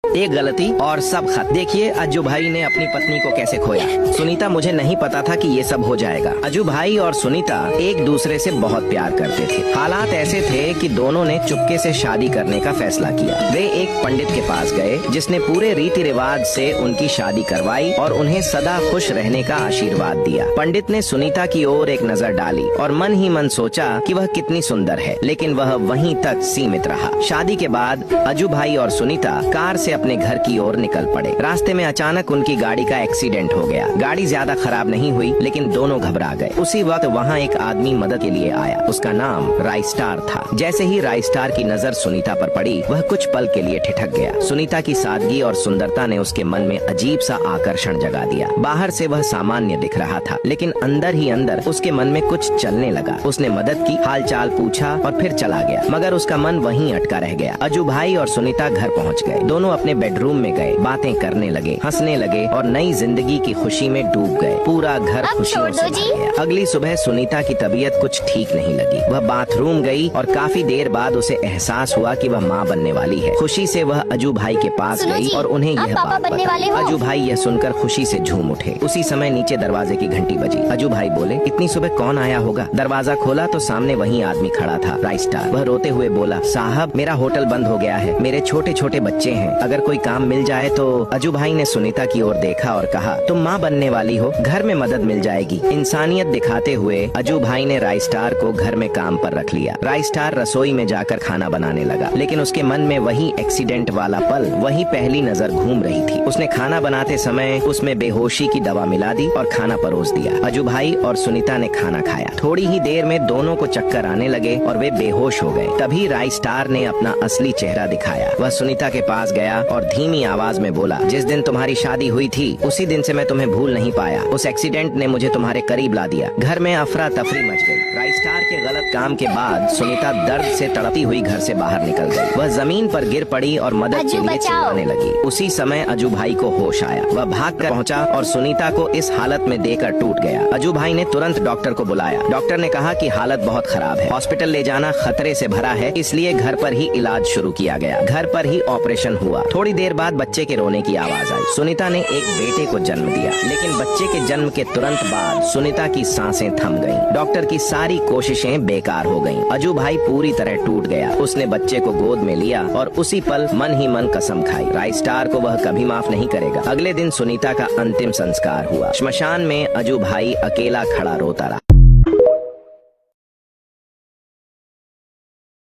एक गलती और सब खत्म। देखिए अज्जू भाई ने अपनी पत्नी को कैसे खोया। सुनीता, मुझे नहीं पता था कि ये सब हो जाएगा। अज्जू भाई और सुनीता एक दूसरे से बहुत प्यार करते थे। हालात ऐसे थे कि दोनों ने चुपके से शादी करने का फैसला किया। वे एक पंडित के पास गए जिसने पूरे रीति रिवाज से उनकी शादी करवाई और उन्हें सदा खुश रहने का आशीर्वाद दिया। पंडित ने सुनीता की ओर एक नजर डाली और मन ही मन सोचा कि वह कितनी सुंदर है, लेकिन वह वहीं तक सीमित रहा। शादी के बाद अज्जू भाई और सुनीता कार से अपने घर की ओर निकल पड़े। रास्ते में अचानक उनकी गाड़ी का एक्सीडेंट हो गया। गाड़ी ज्यादा खराब नहीं हुई, लेकिन दोनों घबरा गए। उसी वक्त वहाँ एक आदमी मदद के लिए आया। उसका नाम राइस्टार था। जैसे ही राइस्टार की नजर सुनीता पर पड़ी, वह कुछ पल के लिए ठिठक गया। सुनीता की सादगी और सुंदरता ने उसके मन में अजीब सा आकर्षण जगा दिया। बाहर से वह सामान्य दिख रहा था, लेकिन अंदर ही अंदर उसके मन में कुछ चलने लगा। उसने मदद की, हालचाल पूछा और फिर चला गया, मगर उसका मन वहीं अटका रह गया। अज्जू भाई और सुनीता घर पहुँच गए। दोनों अपने बेडरूम में गए, बातें करने लगे, हंसने लगे और नई जिंदगी की खुशी में डूब गए। पूरा घर खुशियों से भर गया। अगली सुबह सुनीता की तबीयत कुछ ठीक नहीं लगी। वह बाथरूम गई और काफी देर बाद उसे एहसास हुआ कि वह माँ बनने वाली है। खुशी से वह अज्जू भाई के पास गई और उन्हें यह बात बताई। अज्जू भाई यह सुनकर खुशी से झूम उठे। उसी समय नीचे दरवाजे की घंटी बजी। अज्जू भाई बोले, इतनी सुबह कौन आया होगा? दरवाजा खोला तो सामने वही आदमी खड़ा था, राइस्टार। वह रोते हुए बोला, साहब मेरा होटल बंद हो गया है, मेरे छोटे छोटे बच्चे हैं, अगर कोई काम मिल जाए तो। अज्जू भाई ने सुनीता की ओर देखा और कहा, तुम माँ बनने वाली हो, घर में मदद मिल जाएगी। इंसानियत दिखाते हुए अज्जू भाई ने राइस्टार को घर में काम पर रख लिया। राइस्टार रसोई में जाकर खाना बनाने लगा, लेकिन उसके मन में वही एक्सीडेंट वाला पल, वही पहली नजर घूम रही थी। उसने खाना बनाते समय उसमें बेहोशी की दवा मिला दी और खाना परोस दिया। अज्जू भाई और सुनीता ने खाना खाया। थोड़ी ही देर में दोनों को चक्कर आने लगे और वे बेहोश हो गए। तभी राइस्टार ने अपना असली चेहरा दिखाया। वह सुनीता के पास गया और धीमी आवाज में बोला, जिस दिन तुम्हारी शादी हुई थी उसी दिन से मैं तुम्हें भूल नहीं पाया। उस एक्सीडेंट ने मुझे तुम्हारे करीब ला दिया। घर में अफरा तफरी मच गई। राइस्टार के गलत काम के बाद सुनीता दर्द से तड़पती हुई घर से बाहर निकल गई। वह जमीन पर गिर पड़ी और मदद के लिए चिल्लाने लगी। उसी समय अज्जू भाई को होश आया। वह भागकर पहुंचा और सुनीता को इस हालत में देखकर टूट गया। अज्जू भाई ने तुरंत डॉक्टर को बुलाया। डॉक्टर ने कहा कि हालत बहुत खराब है, हॉस्पिटल ले जाना खतरे से भरा है, इसलिए घर पर ही इलाज शुरू किया गया। घर पर ही ऑपरेशन हुआ। थोड़ी देर बाद बच्चे के रोने की आवाज आई। सुनीता ने एक बेटे को जन्म दिया, लेकिन बच्चे के जन्म के तुरंत बाद सुनीता की सांसें थम गईं। डॉक्टर की सारी कोशिशें बेकार हो गईं। अज्जू भाई पूरी तरह टूट गया। उसने बच्चे को गोद में लिया और उसी पल मन ही मन कसम खाई, राइस्टार को वह कभी माफ नहीं करेगा। अगले दिन सुनीता का अंतिम संस्कार हुआ। श्मशान में अज्जू भाई अकेला खड़ा रोता रहा।